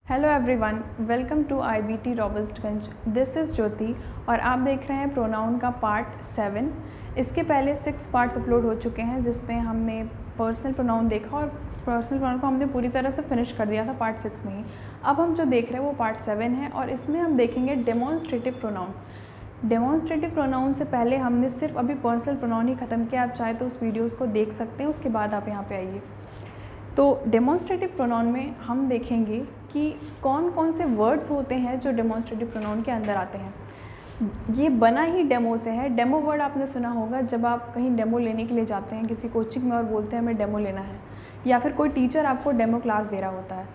Hello everyone, welcome to IBT Robertsganj. This is Jyoti और आप देख रहे हैं प्रोनाउन का पार्ट 7। इसके पहले 6 पार्ट्स अपलोड हो चुके हैं जिसमें हमने पर्सनल प्रोनाउन देखा और पर्सनल प्रोनाउन को हमने पूरी तरह से फिनिश कर दिया था पार्ट 6 में ही। अब हम जो देख रहे हैं वो पार्ट 7 है और इसमें हम देखेंगे डेमोन्स्ट्रेटिव प्रोनाउन। डेमोन्स्ट्रेटिव प्रोनाउन से पहले हमने सिर्फ अभी पर्सनल प्रोनाउन ही ख़त्म किया। आप चाहे तो उस वीडियोज़ को देख सकते हैं, उसके बाद आप यहाँ पर आइए। तो डेमोन्स्ट्रेटिव प्रोनाउन में हम देखेंगे कि कौन कौन से वर्ड्स होते हैं जो डेमोन्स्ट्रेटिव प्रोनाउन के अंदर आते हैं। ये बना ही डेमो से है। डेमो वर्ड आपने सुना होगा जब आप कहीं डेमो लेने के लिए जाते हैं किसी कोचिंग में और बोलते हैं हमें डेमो लेना है, या फिर कोई टीचर आपको डेमो क्लास दे रहा होता है।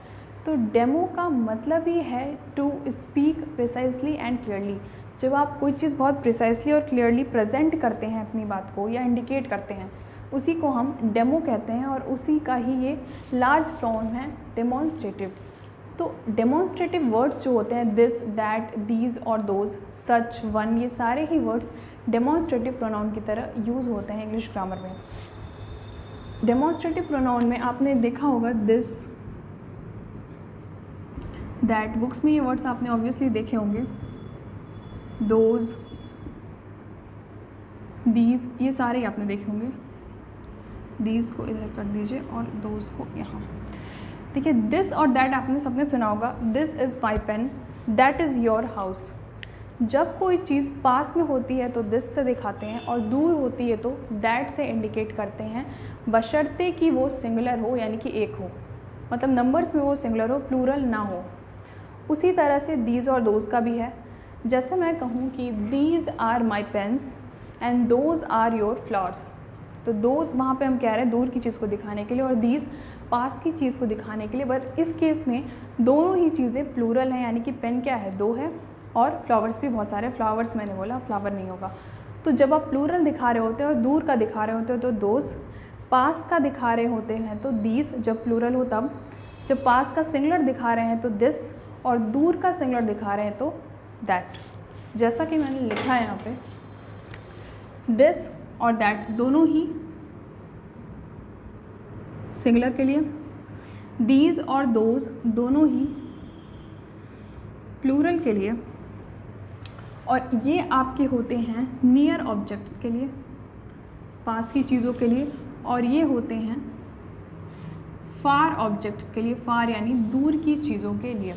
तो डेमो का मतलब ही है to speak precisely and clearly. जब आप कोई चीज़ बहुत प्रिसाइसली और क्लियरली प्रेजेंट करते हैं अपनी बात को या इंडिकेट करते हैं, उसी को हम डेमो कहते हैं और उसी का ही ये लार्ज फॉर्म है डेमोन्स्ट्रेटिव। तो डेमोन्स्ट्रेटिव वर्ड्स जो होते हैं दिस, दैट, दीज और दोज, सच, वन, ये सारे ही वर्ड्स डेमोन्स्ट्रेटिव प्रोनाउन की तरह यूज़ होते हैं इंग्लिश ग्रामर में। डेमोन्स्ट्रेटिव प्रोनाउन में आपने देखा होगा दिस, दैट, बुक्स में ये वर्ड्स आपने ऑब्वियसली देखे होंगे। दोज, दीज, ये सारे ही आपने देखे होंगे। दीज को इधर कर दीजिए और दोज को यहाँ। देखिए दिस और दैट आपने सबने सुना होगा। This is my pen, that is your house. जब कोई चीज़ पास में होती है तो दिस से दिखाते हैं और दूर होती है तो दैट से इंडिकेट करते हैं, बशर्ते कि वो सिंगुलर हो, यानी कि एक हो, मतलब नंबर्स में वो सिंगुलर हो, प्लूरल ना हो। उसी तरह से दीज और दोज का भी है। जैसे मैं कहूँ कि these are my pens and those are your flowers, तो दोज वहाँ पे हम कह रहे हैं दूर की चीज़ को दिखाने के लिए और दीज पास की चीज़ को दिखाने के लिए। बट इस केस में दोनों ही चीज़ें प्लूरल हैं, यानी कि पेन क्या है, दो है, और फ्लावर्स भी बहुत सारे, फ्लावर्स मैंने बोला, फ्लावर नहीं होगा। तो जब आप प्लूरल दिखा रहे होते हैं और दूर का दिखा रहे होते हो तो दोज, पास का दिखा रहे होते हैं तो दीज जब प्लूरल हो तब, जब पास का सिंगुलर दिखा रहे हैं तो दिस और दूर का सिंगुलर दिखा रहे हैं तो दैट। जैसा कि मैंने लिखा है यहाँ पे, दिस और दैट दोनों ही सिंगुलर के लिए, दीज और दोज दोनों ही प्लूरल के लिए, और ये आपके होते हैं नियर ऑब्जेक्ट्स के लिए, पास की चीज़ों के लिए, और ये होते हैं फार ऑब्जेक्ट्स के लिए, फार यानी दूर की चीज़ों के लिए।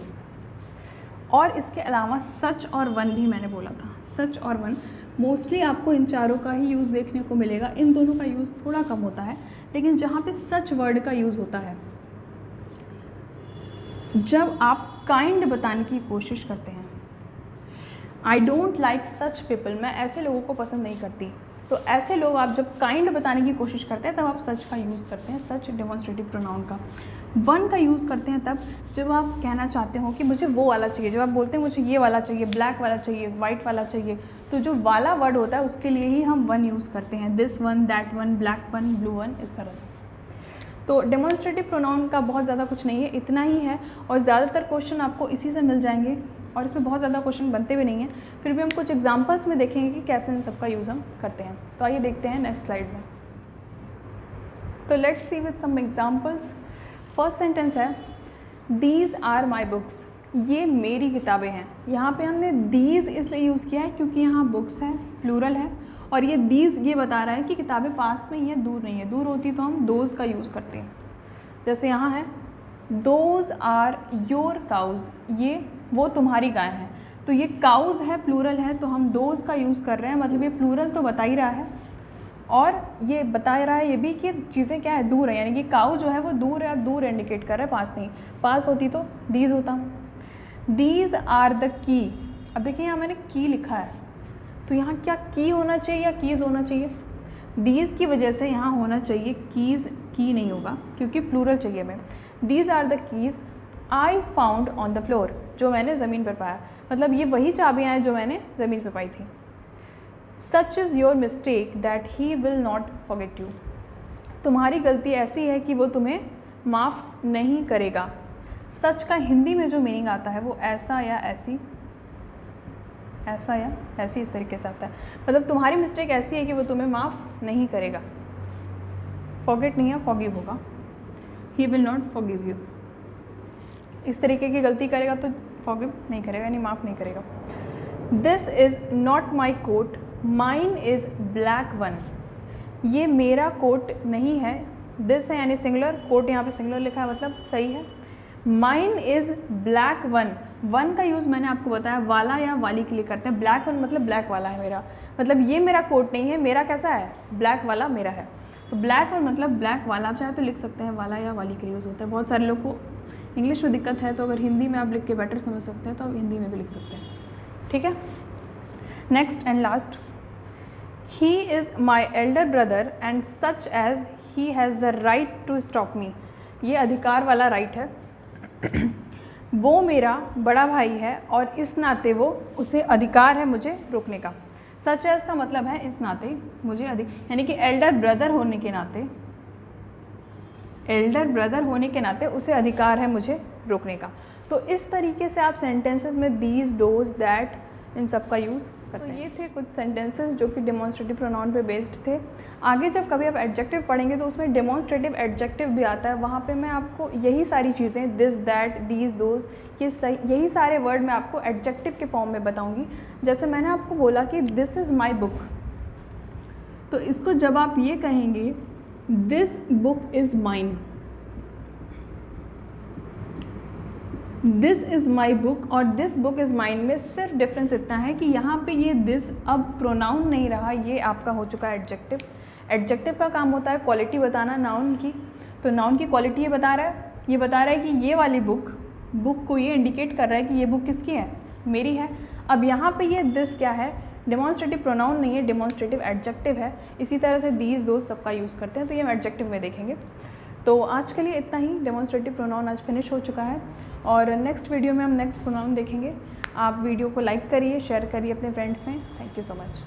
और इसके अलावा सच और वन भी मैंने बोला था। सच और वन मोस्टली आपको इन चारों का ही यूज़ देखने को मिलेगा। इन दोनों का यूज़ थोड़ा कम होता है, लेकिन जहाँ पे सच वर्ड का यूज़ होता है जब आप काइंड बताने की कोशिश करते हैं। I don't like such people, मैं ऐसे लोगों को पसंद नहीं करती। तो ऐसे लोग आप जब काइंड बताने की कोशिश करते हैं तब आप सच का यूज़ करते हैं, सच डेमोन्स्ट्रेटिव प्रोनाउन का। वन का यूज़ करते हैं तब जब आप कहना चाहते हो कि मुझे वो वाला चाहिए। जब आप बोलते हैं मुझे ये वाला चाहिए, ब्लैक वाला चाहिए, वाइट वाला चाहिए, तो जो वाला वर्ड होता है उसके लिए ही हम वन यूज़ करते हैं। This one, that one, black one, blue one, इस तरह से। तो डेमोन्स्ट्रेटिव प्रोनाउन का बहुत ज़्यादा कुछ नहीं है, इतना ही है। और ज़्यादातर क्वेश्चन आपको इसी से मिल जाएंगे और इसमें बहुत ज़्यादा क्वेश्चन बनते भी नहीं हैं। फिर भी हम कुछ एग्जांपल्स में देखेंगे कि कैसे इन सबका यूज़ हम करते हैं। तो आइए देखते हैं नेक्स्ट स्लाइड में। तो let's see with some examples. First sentence है दीज आर माई बुक्स, ये मेरी किताबें हैं। यहाँ पे हमने दीज इसलिए यूज़ किया है क्योंकि यहाँ बुक्स है, प्लूरल है, और ये दीज ये बता रहा है कि किताबें पास में ही है, दूर नहीं है। दूर होती तो हम दोज का यूज़ करते हैं। जैसे यहाँ है दोज आर योर काउज, ये वो तुम्हारी गाय हैं। तो ये काउज है, प्लूरल है, तो हम दोज का यूज़ कर रहे हैं। मतलब ये प्लूरल तो बता ही रहा है और ये बता रहा है ये भी कि चीज़ें क्या है, दूर है, यानी कि काउ जो है वो दूर है, दूर इंडिकेट कर रहा है, पास नहीं। पास होती तो दीज होता। दीज आर द की, अब देखिए यहाँ मैंने की लिखा है, तो यहाँ क्या की होना चाहिए या कीज़ होना चाहिए? दीज की वजह से यहाँ होना चाहिए कीज़, की नहीं होगा क्योंकि प्लूरल चाहिए मैं। These are the keys I found on the floor, जो मैंने ज़मीन पर पाया, मतलब ये वही चाबियाँ हैं जो मैंने ज़मीन पर पाई थी। Such is your mistake that he will not forget you, तुम्हारी गलती ऐसी है कि वो तुम्हें माफ़ नहीं करेगा। सच का हिंदी में जो मीनिंग आता है वो ऐसा या ऐसी, ऐसा या ऐसी, इस तरीके से आता है। मतलब तुम्हारी मिस्टेक ऐसी है कि वो तुम्हें माफ़ नहीं करेगा। फॉरगेट नहीं है, फॉरगिव होगा। He will not forgive you. इस तरीके की गलती करेगा तो फॉरगिव नहीं करेगा, यानी माफ़ नहीं करेगा। This is not my coat, mine is black one. ये मेरा कोट नहीं है, दिस है यानी सिंगुलर, कोट यहाँ पे सिंगुलर लिखा है मतलब सही है। Mine is black one, one का यूज़ मैंने आपको बताया वाला या वाली के लिए करते हैं, ब्लैक वन मतलब ब्लैक वाला है मेरा, मतलब ये मेरा कोट नहीं है, मेरा कैसा है, ब्लैक वाला मेरा है। तो ब्लैक वन मतलब ब्लैक वाला, आप चाहे तो लिख सकते हैं, वाला या वाली के लिए यूज़ होता है। बहुत सारे लोग को इंग्लिश में दिक्कत है, तो अगर हिंदी में आप लिख के बेटर समझ सकते हैं तो आप हिंदी में भी लिख सकते हैं, ठीक है। Next and last, he is my elder brother and such as he has the right to stop me. ये अधिकार वाला राइट है। वो मेरा बड़ा भाई है और इस नाते वो उसे अधिकार है मुझे रोकने का। सच एज का मतलब है इस नाते मुझे यानी कि एल्डर ब्रदर होने के नाते उसे अधिकार है मुझे रोकने का। तो इस तरीके से आप सेंटेंसेस में दीज, दोज, दैट, इन सब का यूज़ करते हैं। तो ये थे कुछ सेंटेंसेस जो कि डेमोन्स्ट्रेटिव प्रोनाउन पे बेस्ड थे। आगे जब कभी आप एडजेक्टिव पढ़ेंगे तो उसमें डेमोन्स्ट्रेटिव एडजेक्टिव भी आता है, वहाँ पे मैं आपको यही सारी चीज़ें दिस, दैट, दीज, दोज, यही सारे वर्ड मैं आपको एडजेक्टिव के फॉर्म में बताऊँगी। जैसे मैंने आपको बोला कि दिस इज़ माई बुक, तो इसको जब आप ये कहेंगे this book is mine, this is my book और दिस बुक इज़ माइन में सिर्फ डिफरेंस इतना है कि यहाँ पे ये दिस अब प्रोनाउन नहीं रहा, ये आपका हो चुका है एडजेक्टिव। एडजेक्टिव का काम होता है क्वालिटी बताना नाउन की, तो नाउन की क्वालिटी ये बता रहा है कि ये वाली बुक को ये इंडिकेट कर रहा है कि ये बुक किसकी है, मेरी है। अब यहाँ पे ये दिस क्या है, डेमोन्स्ट्रेटिव प्रोनाउन नहीं है, डेमोन्स्ट्रेटिव एडजेक्टिव है। इसी तरह से दीज, दोज सबका यूज़ करते हैं, तो ये हम एडजेक्टिव में देखेंगे। तो आज के लिए इतना ही, डेमोन्स्ट्रेटिव प्रोनाउन आज फिनिश हो चुका है और नेक्स्ट वीडियो में हम नेक्स्ट प्रोनाउन देखेंगे। आप वीडियो को लाइक करिए, शेयर करिए अपने फ्रेंड्स में। Thank you so much.